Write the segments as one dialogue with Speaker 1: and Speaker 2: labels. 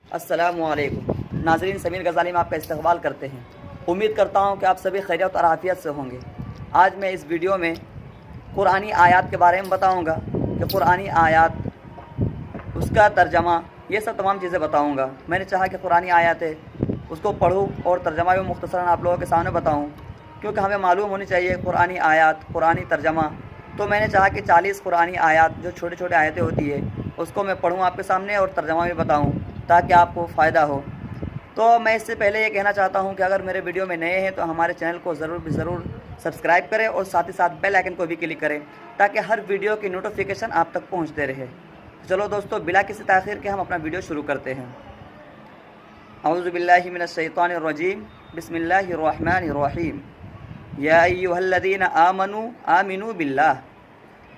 Speaker 1: अस्सलामु अलैकुम नाज़रीन, समीर गज़ाली में आपका इस्तक़बाल करते हैं। उम्मीद करता हूँ कि आप सभी खैरियत और आफ़ियत से होंगे। आज मैं इस वीडियो में कुरानी आयात के बारे में बताऊँगा कि कुरानी आयात, उसका तर्जमा, ये सब तमाम चीज़ें बताऊँगा। मैंने चाहा कि कुरानी आयत है उसको पढ़ूँ और तर्जमा भी मुख्तसरन आप लोगों के सामने बताऊँ, क्योंकि हमें मालूम होनी चाहिए कुरानी आयत, कुरानी तर्जमा। तो मैंने चाहा कि 40 कुरानी आयत, जो छोटे छोटे आयतें होती है, उसको मैं पढ़ूँ आपके सामने और तर्जमा भी बताऊँ ताकि आपको फ़ायदा हो। तो मैं इससे पहले ये कहना चाहता हूँ कि अगर मेरे वीडियो में नए हैं तो हमारे चैनल को ज़रूर सब्सक्राइब करें और साथ ही साथ बेल आइकन को भी क्लिक करें ताकि हर वीडियो की नोटिफिकेशन आप तक पहुँचते रहे। चलो दोस्तों, बिला किसी ताख़ीर के हम अपना वीडियो शुरू करते हैं। औज़ु बिल्लाहि मिनश शैतानिर रजीम, बिस्मिल्लाहिर रहमानिर रहीम। या अय्युहल्लज़ीना आमनू आमिनू बिल्लाह,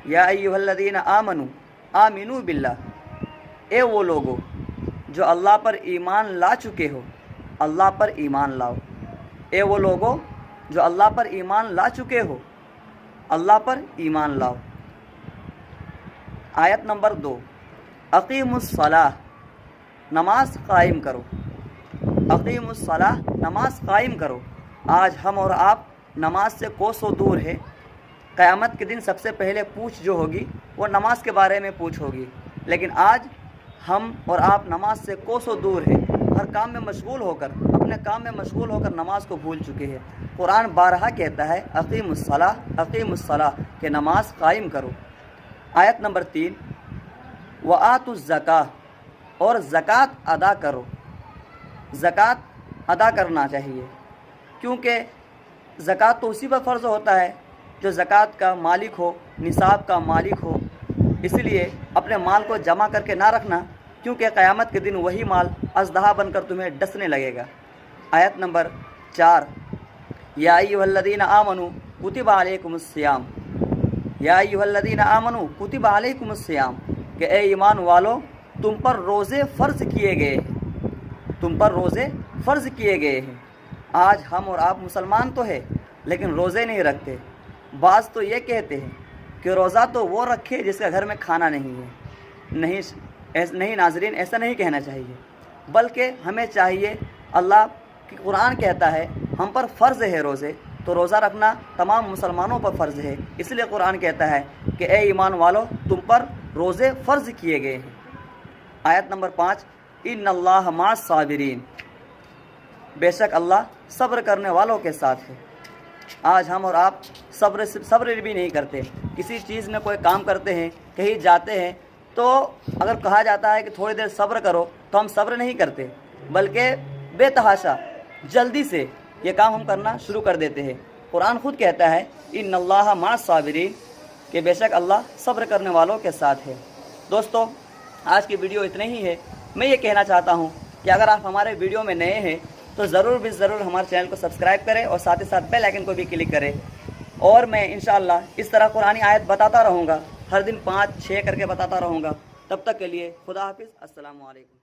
Speaker 1: या अय्युहल्लज़ीना आमनू आमिनू बिल्लाह। ए वो लोगो जो अल्लाह पर ईमान ला चुके हो, अल्लाह पर ईमान लाओ। ए वो लोगो जो अल्लाह पर ईमान ला चुके हो, अल्लाह पर ईमान लाओ। आयत नंबर 2, अक़ीमुस्सलाह, नमाज कायम करो। अक़ीमुस्सलाह, नमाज कायम करो। आज हम और आप नमाज से कोसों दूर है। क़यामत के दिन सबसे पहले पूछ जो होगी वो नमाज के बारे में पूछ होगी, लेकिन आज हम और आप नमाज से कोसों दूर है। हर काम में मशगूल होकर, अपने काम में मशगूल होकर नमाज को भूल चुके हैं। कुरान बारहा कहता है अक़ीमुस्सलाह, अक़ीमुस्सलाह, के नमाज कायम करो। आयत नंबर 3, व आतुज़्ज़काह, और ज़कात अदा करो। ज़कात अदा करना चाहिए, क्योंकि ज़कात तो उसी पर फ़र्ज़ होता है जो ज़कात का मालिक हो, निसाब का मालिक हो। इसलिए अपने माल को जमा करके ना रखना, क्योंकि क़यामत के दिन वही माल अज़दहा बनकर तुम्हें डसने लगेगा। आयत नंबर 4, या अय्युहल्लज़ीना आमनू कुतिबा अलैकुमुस्सियाम, या अय्युहल्लज़ीना आमनू कुतिबा अलैकुमुस्सियाम, कि ए ईमान वालो तुम पर रोज़े फ़र्ज़ किए गए हैं, तुम पर रोज़े फ़र्ज़ किए गए हैं। आज हम और आप मुसलमान तो है लेकिन रोज़े नहीं रखते। बाज़ तो ये कहते हैं कि रोज़ा तो वो रखे जिसका घर में खाना नहीं है। नहीं नाज़रीन, ऐसा नहीं कहना चाहिए, बल्कि हमें चाहिए, अल्लाह की कुरान कहता है हम पर फ़र्ज़ है रोज़े, तो रोज़ा रखना तमाम मुसलमानों पर फ़र्ज़ है। इसलिए कुरान कहता है कि ए ईमान वालो तुम पर रोज़े फ़र्ज़ किए गए हैं। आयत नंबर 5, इन्नल्लाह माअस साबिरीन, बेशक अल्लाह सब्र करने वालों के साथ है। आज हम और आप सब्र भी नहीं करते। किसी चीज़ में कोई काम करते हैं, कहीं जाते हैं, तो अगर कहा जाता है कि थोड़ी देर सब्र करो तो हम सब्र नहीं करते, बल्कि बेतहाशा जल्दी से ये काम हम करना शुरू कर देते हैं। कुरान खुद कहता है इन्नल्लाह माअस साबिरीन, कि बेशक अल्लाह सब्र करने वालों के साथ है। दोस्तों, आज की वीडियो इतने ही है। मैं ये कहना चाहता हूँ कि अगर आप हमारे वीडियो में नए हैं तो ज़रूर हमारे चैनल को सब्सक्राइब करें और साथ ही साथ बेल आइकन को भी क्लिक करें। और मैं इंशाअल्लाह इस तरह कुरानी आयत बताता रहूँगा, हर दिन 5-6 करके बताता रहूँगा। तब तक के लिए खुदा हाफिज़, अस्सलामु अलैकुम।